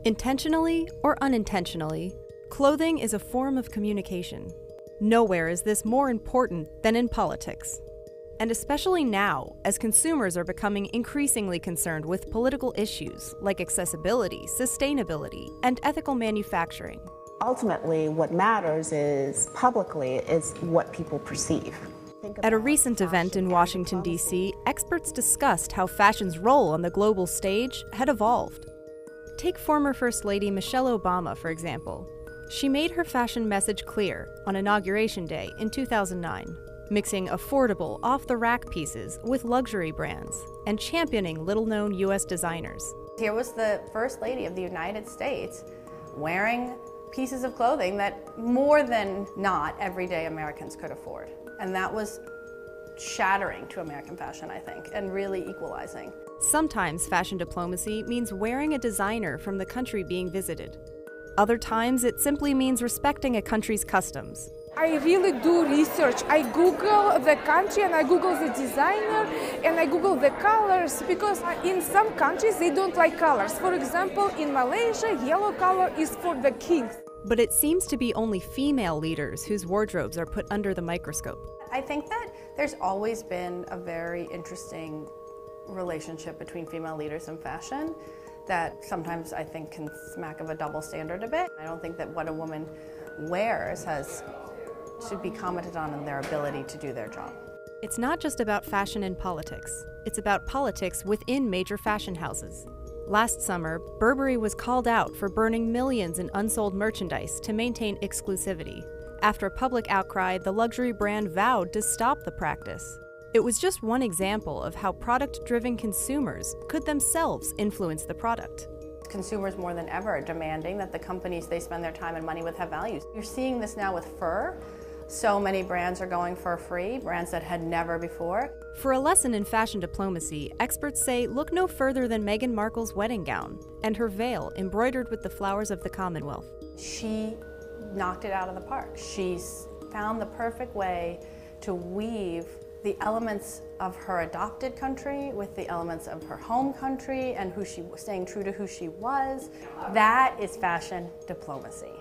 Intentionally or unintentionally, clothing is a form of communication. Nowhere is this more important than in politics. And especially now, as consumers are becoming increasingly concerned with political issues like accessibility, sustainability, and ethical manufacturing. Ultimately, what matters is publicly is what people perceive. At a recent event in Washington, D.C., experts discussed how fashion's role on the global stage had evolved. Take former First Lady Michelle Obama, for example. She made her fashion message clear on Inauguration Day in 2009, mixing affordable, off-the-rack pieces with luxury brands and championing little-known U.S. designers. Here was the First Lady of the United States wearing pieces of clothing that more than not everyday Americans could afford. And that was shattering to American fashion, I think, and really equalizing. Sometimes fashion diplomacy means wearing a designer from the country being visited. Other times it simply means respecting a country's customs. I really do research. I Google the country and I Google the designer and I Google the colors, because in some countries they don't like colors. For example, in Malaysia, yellow color is for the kings. But it seems to be only female leaders whose wardrobes are put under the microscope. I think that there's always been a very interesting relationship between female leaders and fashion that sometimes I think can smack of a double standard a bit. I don't think that what a woman wears should be commented on in their ability to do their job. It's not just about fashion and politics. It's about politics within major fashion houses. Last summer, Burberry was called out for burning millions in unsold merchandise to maintain exclusivity. After a public outcry, the luxury brand vowed to stop the practice. It was just one example of how product-driven consumers could themselves influence the product. Consumers more than ever are demanding that the companies they spend their time and money with have values. You're seeing this now with fur. So many brands are going fur-free, brands that had never before. For a lesson in fashion diplomacy, experts say look no further than Meghan Markle's wedding gown and her veil embroidered with the flowers of the Commonwealth. She knocked it out of the park. She's found the perfect way to weave the elements of her adopted country with the elements of her home country and staying true to who she was. That is fashion diplomacy.